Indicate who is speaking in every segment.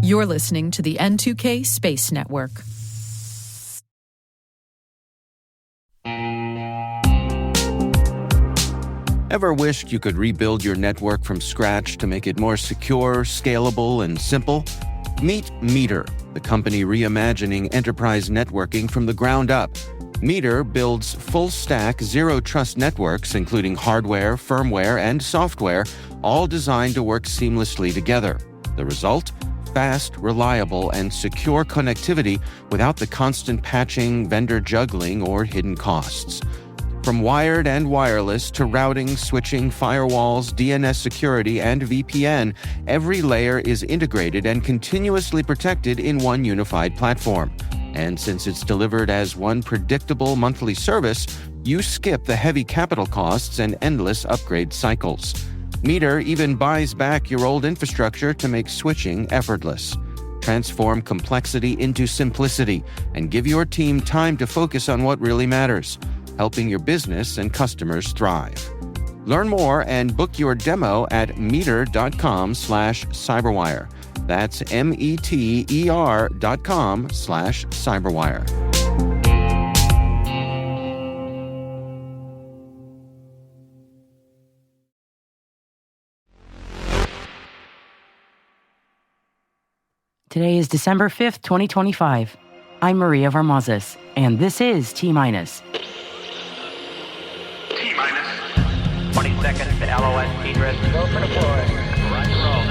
Speaker 1: You're listening to the N2K Space Network.
Speaker 2: Ever wished you could rebuild your network from scratch to make it more secure, scalable, and simple? Meet Meter, the company reimagining enterprise networking from the ground up. Meter builds full-stack, zero-trust networks, including hardware, firmware, and software, all designed to work seamlessly together. The result? Fast, reliable, and secure connectivity without the constant patching, vendor juggling, or hidden costs. From wired and wireless to routing, switching, firewalls, DNS security, and VPN, every layer is integrated and continuously protected in one unified platform. And since it's delivered as one predictable monthly service, you skip the heavy capital costs and endless upgrade cycles. Meter even buys back your old infrastructure to make switching effortless. Transform complexity into simplicity and give your team time to focus on what really matters, helping your business and customers thrive. Learn more and book your demo at meter.com/cyberwire. That's METER.com/cyberwire.
Speaker 3: Today is December 5th, 2025. I'm Maria Varmazes, and this is T-Minus.
Speaker 4: T-minus 20 seconds to LOS T-drift. Go for deploy. Roger, roll.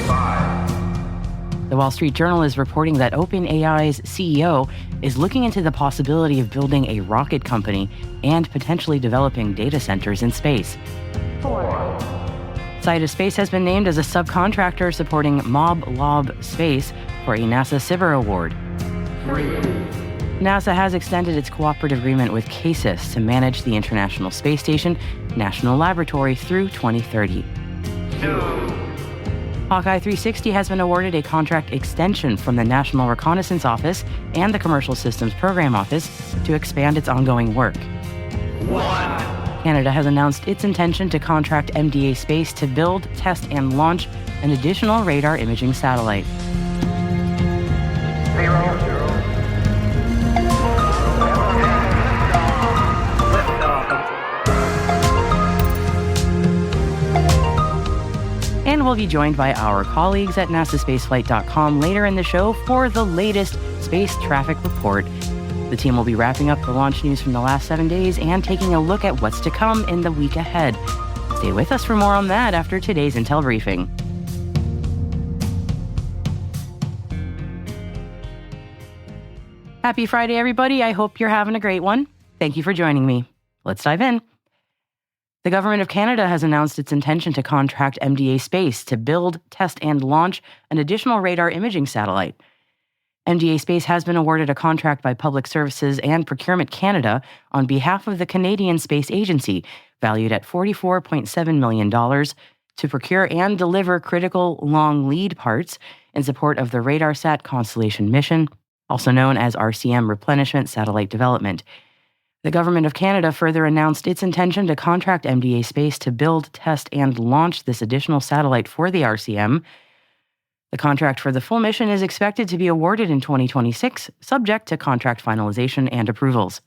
Speaker 4: 5.
Speaker 3: The Wall Street Journal is reporting that OpenAI's CEO is looking into the possibility of building a rocket company and potentially developing data centers in space.
Speaker 4: 4.
Speaker 3: Sidus Space has been named as a subcontractor supporting Mob Lob Space for a NASA SBIR award.
Speaker 4: 3.
Speaker 3: NASA has extended its cooperative agreement with CASIS to manage the International Space Station National Laboratory through 2030.
Speaker 4: 2.
Speaker 3: HawkEye 360 has been awarded a contract extension from the National Reconnaissance Office and the Commercial Systems Program Office to expand its ongoing work.
Speaker 4: 1.
Speaker 3: Canada has announced its intention to contract MDA Space to build, test, and launch an additional radar imaging satellite.
Speaker 4: 0.
Speaker 3: And we'll be joined by our colleagues at nasaspaceflight.com later in the show for the latest space traffic report. The team will be wrapping up the launch news from the last 7 days and taking a look at what's to come in the week ahead. Stay with us for more on that after today's Intel briefing. Happy Friday, everybody. I hope you're having a great one. Thank you for joining me. Let's dive in. The Government of Canada has announced its intention to contract MDA Space to build, test, and launch an additional radar imaging satellite. MDA Space has been awarded a contract by Public Services and Procurement Canada on behalf of the Canadian Space Agency, valued at $44.7 million, to procure and deliver critical long lead parts in support of the RADARSAT constellation mission, also known as RCM Replenishment Satellite Development. The Government of Canada further announced its intention to contract MDA Space to build, test, and launch this additional satellite for the RCM. The contract for the full mission is expected to be awarded in 2026, subject to contract finalization and approvals.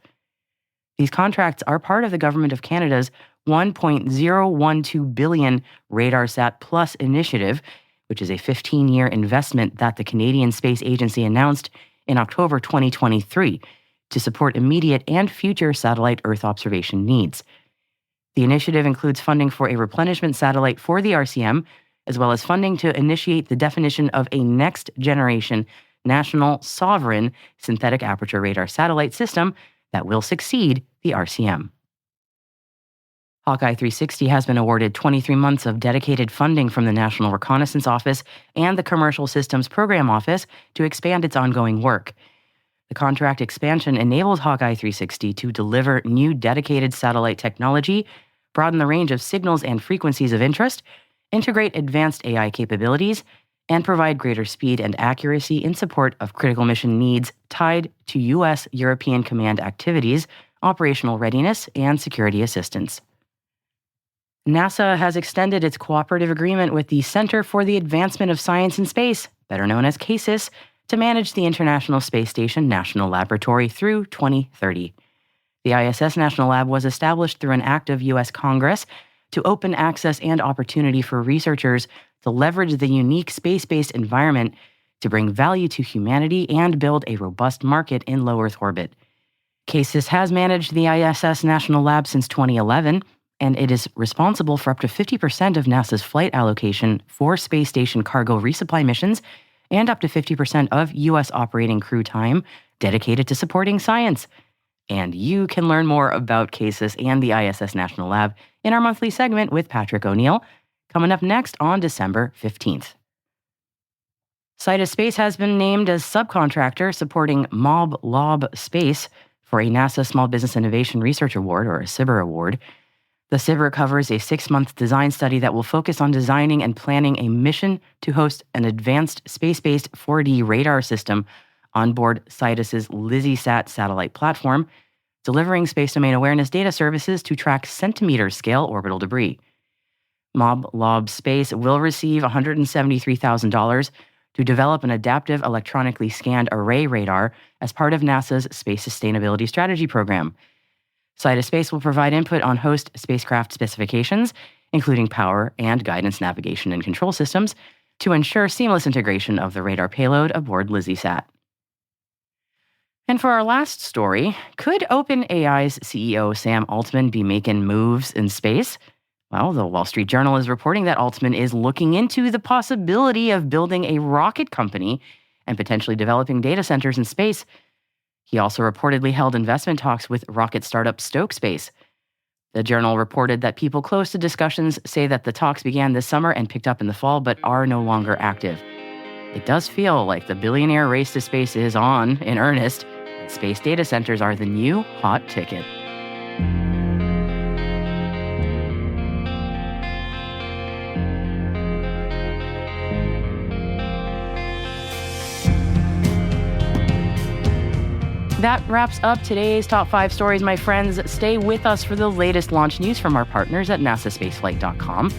Speaker 3: These contracts are part of the Government of Canada's $1.012 billion RADARSAT Plus initiative, which is a 15-year investment that the Canadian Space Agency announced in October 2023 to support immediate and future satellite Earth observation needs. The initiative includes funding for a replenishment satellite for the RCM, as well as funding to initiate the definition of a next-generation national sovereign synthetic aperture radar satellite system that will succeed the RCM. HawkEye 360 has been awarded 23 months of dedicated funding from the National Reconnaissance Office and the Commercial Systems Program Office to expand its ongoing work. The contract expansion enables HawkEye 360 to deliver new dedicated satellite technology, broaden the range of signals and frequencies of interest, integrate advanced AI capabilities, and provide greater speed and accuracy in support of critical mission needs tied to U.S. European Command activities, operational readiness, and security assistance. NASA has extended its cooperative agreement with the Center for the Advancement of Science in Space, better known as CASIS, to manage the International Space Station National Laboratory through 2030. The ISS National Lab was established through an act of U.S. Congress to open access and opportunity for researchers to leverage the unique space-based environment to bring value to humanity and build a robust market in low Earth orbit. CASIS has managed the ISS National Lab since 2011, and it is responsible for up to 50% of NASA's flight allocation for space station cargo resupply missions and up to 50% of U.S. operating crew time dedicated to supporting science. And you can learn more about CASIS and the ISS National Lab in our monthly segment with Patrick O'Neill, coming up next on December 15th. Sidus Space has been named as subcontractor supporting Mob Lob Space for a NASA Small Business Innovation Research Award, or a SBIR award. The SBIR covers a 6-month design study that will focus on designing and planning a mission to host an advanced space-based 4D radar system on board Sidus's LizzieSat satellite platform, delivering space domain awareness data services to track centimeter-scale orbital debris. Mob Lob Space will receive $173,000 to develop an adaptive electronically scanned array radar as part of NASA's Space Sustainability Strategy Program. Sidus Space will provide input on host spacecraft specifications, including power and guidance navigation and control systems, to ensure seamless integration of the radar payload aboard LizzieSat. And for our last story, could OpenAI's CEO Sam Altman be making moves in space? Well, the Wall Street Journal is reporting that Altman is looking into the possibility of building a rocket company and potentially developing data centers in space. He also reportedly held investment talks with rocket startup Stoke Space. The Journal reported that people close to discussions say that the talks began this summer and picked up in the fall, but are no longer active. It does feel like the billionaire race to space is on in earnest, and space data centers are the new hot ticket. That wraps up today's Top 5 Stories, my friends. Stay with us for the latest launch news from our partners at nasaspaceflight.com.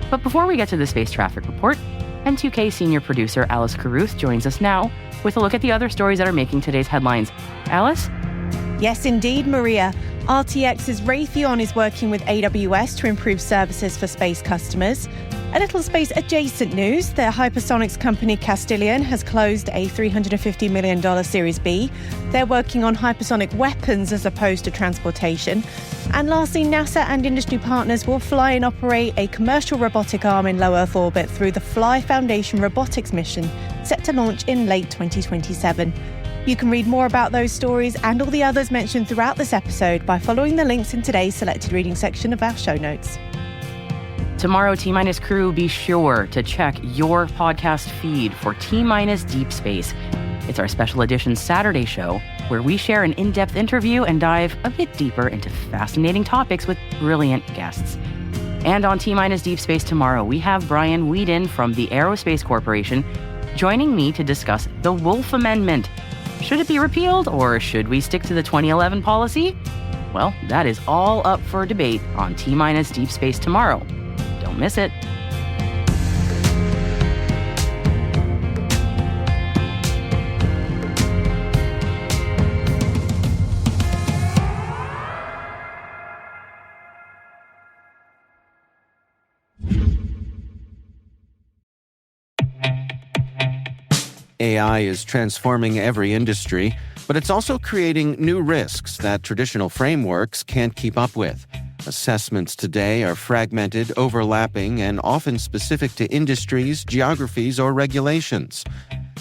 Speaker 3: But before we get to the space traffic report, N2K senior producer Alice Carruth joins us now with a look at the other stories that are making today's headlines. Alice?
Speaker 5: Yes, indeed, Maria. RTX's Raytheon is working with AWS to improve services for space customers. A little space-adjacent news, their hypersonics company Castilian has closed a $350 million Series B. They're working on hypersonic weapons as opposed to transportation. And lastly, NASA and industry partners will fly and operate a commercial robotic arm in low Earth orbit through the Fly Foundation robotics mission, set to launch in late 2027. You can read more about those stories and all the others mentioned throughout this episode by following the links in today's selected reading section of our show notes.
Speaker 3: Tomorrow, T-Minus crew, be sure to check your podcast feed for T-Minus Deep Space. It's our special edition Saturday show where we share an in-depth interview and dive a bit deeper into fascinating topics with brilliant guests. And on T-Minus Deep Space tomorrow, we have Brian Whedon from the Aerospace Corporation joining me to discuss the Wolf Amendment. Should it be repealed, or should we stick to the 2011 policy? Well, that is all up for debate on T-Minus Deep Space tomorrow. Don't miss it.
Speaker 2: AI is transforming every industry, but it's also creating new risks that traditional frameworks can't keep up with. Assessments today are fragmented, overlapping, and often specific to industries, geographies, or regulations.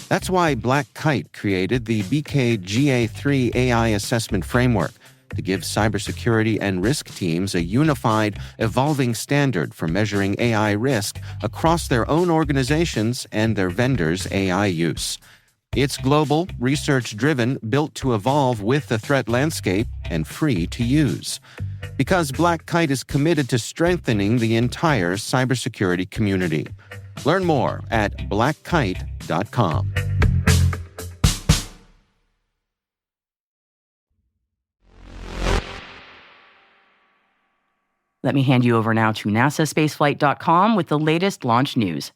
Speaker 2: That's why Black Kite created the BKGA3 AI Assessment Framework to give cybersecurity and risk teams a unified, evolving standard for measuring AI risk across their own organizations and their vendors' AI use. It's global, research-driven, built to evolve with the threat landscape, and free to use. Because Black Kite is committed to strengthening the entire cybersecurity community. Learn more at blackkite.com.
Speaker 3: Let me hand you over now to nasaspaceflight.com with the latest launch news.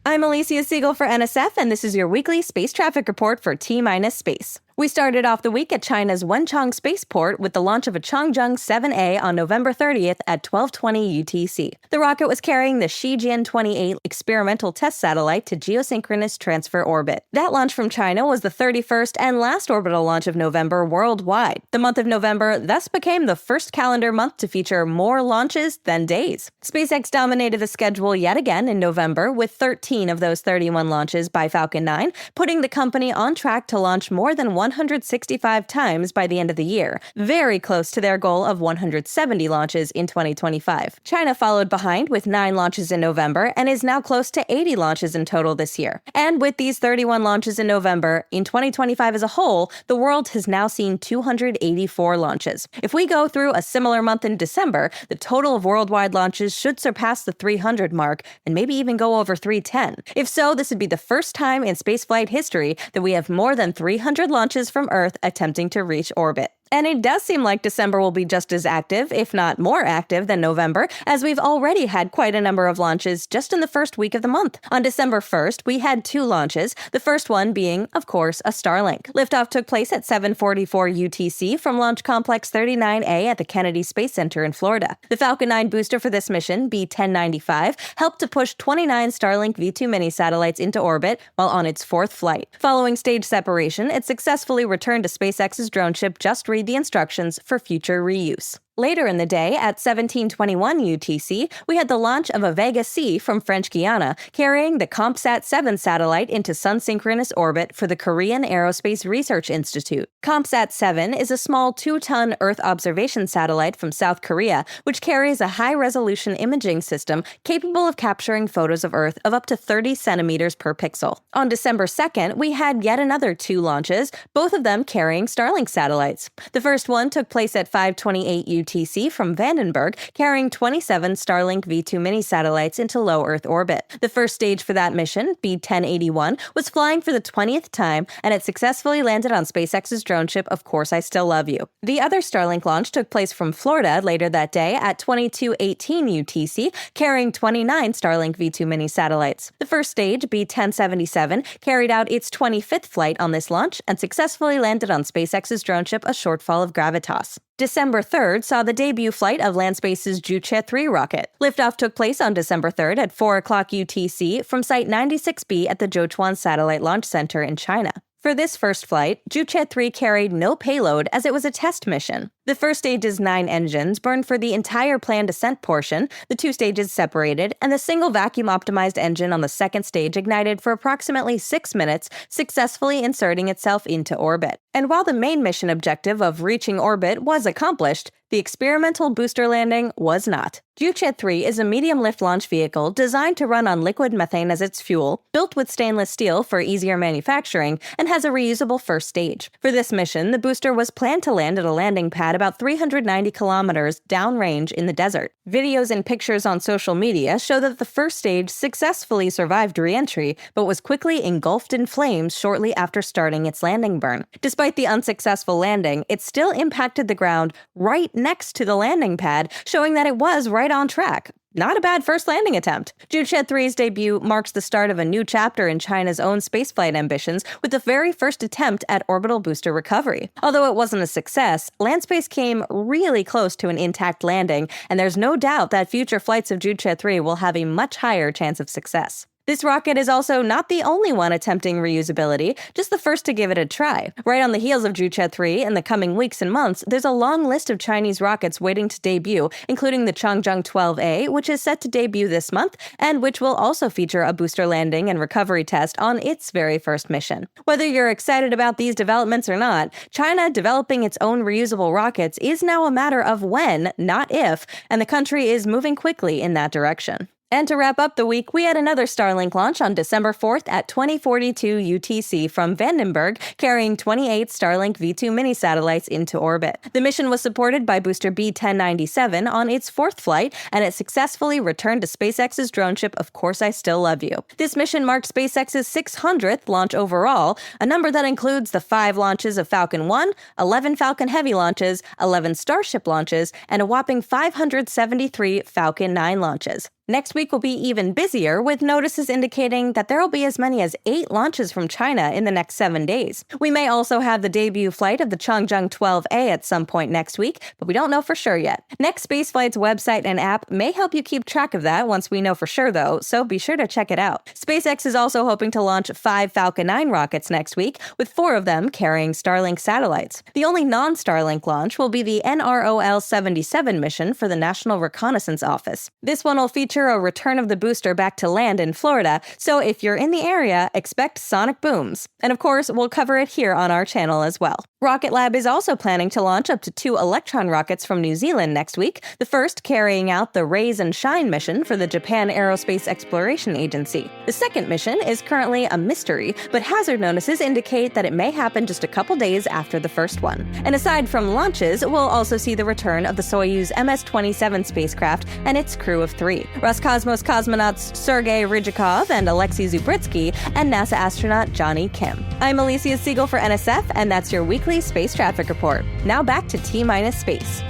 Speaker 6: I'm Alicia Siegel for NSF, and this is your weekly space traffic report for T-minus Space. We started off the week at China's Wenchang Spaceport with the launch of a Changzheng 7A on November 30th at 12:20 UTC. The rocket was carrying the Shijian-28 experimental test satellite to geosynchronous transfer orbit. That launch from China was the 31st and last orbital launch of November worldwide. The month of November thus became the first calendar month to feature more launches than days. SpaceX dominated the schedule yet again in November with 13 of those 31 launches by Falcon 9, putting the company on track to launch more than 165 times by the end of the year, very close to their goal of 170 launches in 2025. China followed behind with 9 launches in November and is now close to 80 launches in total this year. And with these 31 launches in November, in 2025 as a whole, the world has now seen 284 launches. If we go through a similar month in December, the total of worldwide launches should surpass the 300 mark and maybe even go over 310. If so, this would be the first time in spaceflight history that we have more than 300 launches from Earth attempting to reach orbit. And it does seem like December will be just as active, if not more active, than November, as we've already had quite a number of launches just in the first week of the month. On December 1st, we had 2 launches, the first one being, of course, a Starlink. Liftoff took place at 7:44 UTC from Launch Complex 39A at the Kennedy Space Center in Florida. The Falcon 9 booster for this mission, B-1095, helped to push 29 Starlink V2 mini satellites into orbit while on its 4th flight. Following stage separation, it successfully returned to SpaceX's drone ship Just Read the instructions for future reuse. Later in the day, at 17:21 UTC, we had the launch of a Vega C from French Guiana, carrying the COMPSAT-7 satellite into sun-synchronous orbit for the Korean Aerospace Research Institute. COMPSAT-7 is a small 2-ton Earth observation satellite from South Korea, which carries a high-resolution imaging system capable of capturing photos of Earth of up to 30 centimeters per pixel. On December 2nd, we had yet another 2 launches, both of them carrying Starlink satellites. The first one took place at 5:28 UTC from Vandenberg, carrying 27 Starlink V2 mini satellites into low Earth orbit. The first stage for that mission, B-1081, was flying for the 20th time, and it successfully landed on SpaceX's drone ship Of Course I Still Love You. The other Starlink launch took place from Florida later that day at 22:18 UTC, carrying 29 Starlink V2 mini satellites. The first stage, B-1077, carried out its 25th flight on this launch and successfully landed on SpaceX's drone ship A Shortfall of Gravitas. December 3rd saw the debut flight of Landspace's Juche-3 rocket. Liftoff took place on December 3rd at 4 o'clock UTC from Site 96B at the Zhochuan Satellite Launch Center in China. For this first flight, Juche-3 carried no payload as it was a test mission. The first stage's 9 engines burned for the entire planned ascent portion, the 2 stages separated, and the single vacuum-optimized engine on the second stage ignited for approximately 6 minutes, successfully inserting itself into orbit. And while the main mission objective of reaching orbit was accomplished, the experimental booster landing was not. Juche-3 is a medium-lift launch vehicle designed to run on liquid methane as its fuel, built with stainless steel for easier manufacturing, and has a reusable first stage. For this mission, the booster was planned to land at a landing pad about 390 kilometers downrange in the desert. Videos and pictures on social media show that the first stage successfully survived re-entry, but was quickly engulfed in flames shortly after starting its landing burn. Despite the unsuccessful landing, it still impacted the ground right next to the landing pad, showing that it was right on track. Not a bad first landing attempt. Juche-3's debut marks the start of a new chapter in China's own spaceflight ambitions with the very first attempt at orbital booster recovery. Although it wasn't a success, Landspace came really close to an intact landing, and there's no doubt that future flights of Juche-3 will have a much higher chance of success. This rocket is also not the only one attempting reusability, just the first to give it a try. Right on the heels of Juche-3, in the coming weeks and months, there's a long list of Chinese rockets waiting to debut, including the Changzheng 12A, which is set to debut this month, and which will also feature a booster landing and recovery test on its very first mission. Whether you're excited about these developments or not, China developing its own reusable rockets is now a matter of when, not if, and the country is moving quickly in that direction. And to wrap up the week, we had another Starlink launch on December 4th at 2042 UTC from Vandenberg, carrying 28 Starlink V2 mini satellites into orbit. The mission was supported by booster B1097 on its fourth flight, and it successfully returned to SpaceX's drone ship, Of Course I Still Love You. This mission marked SpaceX's 600th launch overall, a number that includes the 5 launches of Falcon 1, 11 Falcon Heavy launches, 11 Starship launches, and a whopping 573 Falcon 9 launches. Next week will be even busier, with notices indicating that there will be as many as 8 launches from China in the next 7 days. We may also have the debut flight of the Changzheng 12A at some point next week, but we don't know for sure yet. Next Spaceflight's website and app may help you keep track of that once we know for sure, though, so be sure to check it out. SpaceX is also hoping to launch 5 Falcon 9 rockets next week, with 4 of them carrying Starlink satellites. The only non-Starlink launch will be the NROL-77 mission for the National Reconnaissance Office. This one will feature a return of the booster back to land in Florida, so if you're in the area, expect sonic booms. And of course, we'll cover it here on our channel as well. Rocket Lab is also planning to launch up to 2 Electron rockets from New Zealand next week, the first carrying out the Raise and Shine mission for the Japan Aerospace Exploration Agency. The second mission is currently a mystery, but hazard notices indicate that it may happen just a couple days after the first one. And aside from launches, we'll also see the return of the Soyuz MS-27 spacecraft and its crew of 3. Roscosmos cosmonauts Sergei Ryzhikov and Alexei Zubritsky, and NASA astronaut Johnny Kim. I'm Alicia Siegel for NSF, and that's your weekly Space Traffic Report. Now back to T-Minus Space.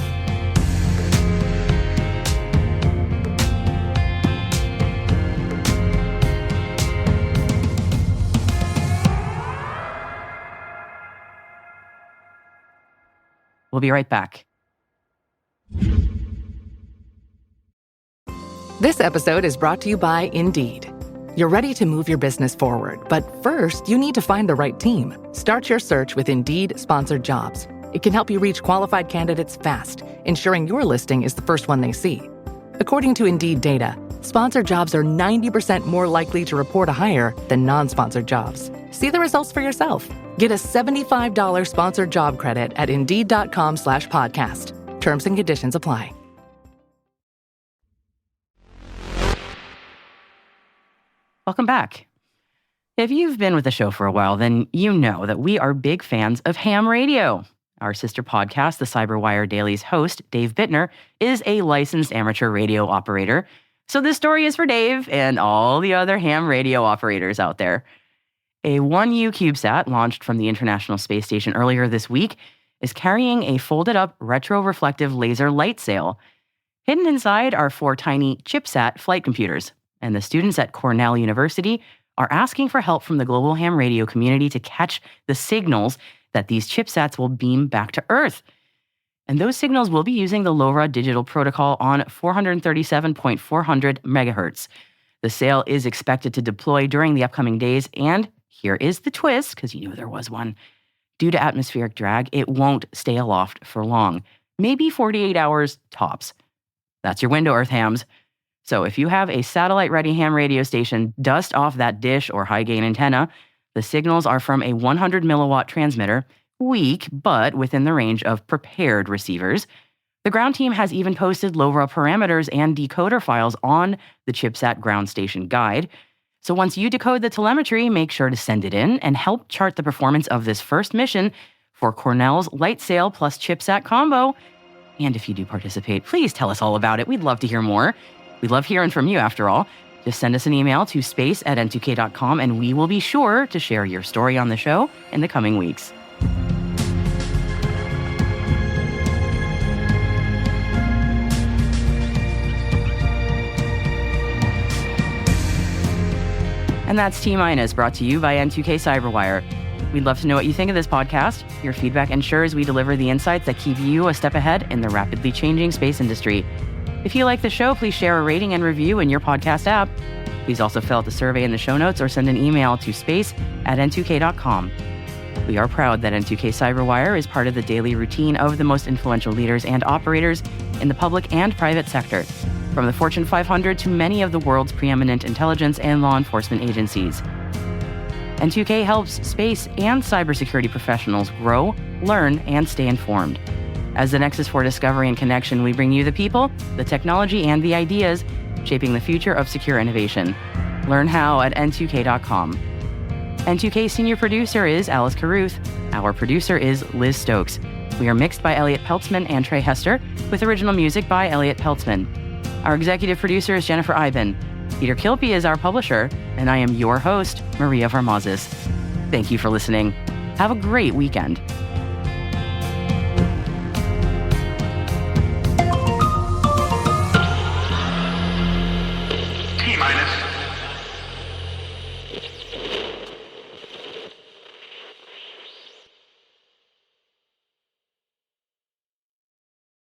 Speaker 3: We'll be right back.
Speaker 7: This episode is brought to you by Indeed. You're ready to move your business forward, but first, you need to find the right team. Start your search with Indeed Sponsored Jobs. It can help you reach qualified candidates fast, ensuring your listing is the first one they see. According to Indeed data, sponsored jobs are 90% more likely to report a hire than non-sponsored jobs. See the results for yourself. Get a $75 sponsored job credit at Indeed.com/podcast. Terms and conditions apply.
Speaker 3: Welcome back. If you've been with the show for a while, then you know that we are big fans of ham radio. Our sister podcast, the CyberWire Daily's host, Dave Bittner, is a licensed amateur radio operator. So this story is for Dave and all the other ham radio operators out there. A 1U CubeSat launched from the International Space Station earlier this week is carrying a folded-up retroreflective laser light sail. Hidden inside are 4 tiny ChipSat flight computers, and the students at Cornell University are asking for help from the global ham radio community to catch the signals that these ChipSats will beam back to Earth. And those signals will be using the LoRa digital protocol on 437.400 megahertz. The sail is expected to deploy during the upcoming days, and here is the twist, because you knew there was one. Due to atmospheric drag, it won't stay aloft for long, maybe 48 hours tops. That's your window, Earth hams. So if you have a satellite-ready ham radio station, dust off that dish or high-gain antenna. The signals are from a 100 milliwatt transmitter, weak, but within the range of prepared receivers. The ground team has even posted LoRa parameters and decoder files on the ChipSat ground station guide. So once you decode the telemetry, make sure to send it in and help chart the performance of this first mission for Cornell's Light Sail plus ChipSat combo. And if you do participate, please tell us all about it. We'd love to hear more. We love hearing from you, after all. Just send us an email to space@n2k.com, and we will be sure to share your story on the show in the coming weeks. And that's T-Minus, brought to you by N2K CyberWire. We'd love to know what you think of this podcast. Your feedback ensures we deliver the insights that keep you a step ahead in the rapidly changing space industry. If you like the show, please share a rating and review in your podcast app. Please also fill out the survey in the show notes or send an email to space@n2k.com. We are proud that N2K CyberWire is part of the daily routine of the most influential leaders and operators in the public and private sector, from the Fortune 500 to many of the world's preeminent intelligence and law enforcement agencies. N2K helps space and cybersecurity professionals grow, learn, and stay informed. As the nexus for discovery and connection, we bring you the people, the technology, and the ideas shaping the future of secure innovation. Learn how at n2k.com. N2K senior producer is Alice Carruth. Our producer is Liz Stokes. We are mixed by Elliot Peltzman and Trey Hester, with original music by Elliot Peltzman. Our executive producer is Jennifer Iben. Peter Kilpie is our publisher, and I am your host, Maria Varmazis. Thank you for listening. Have a great weekend.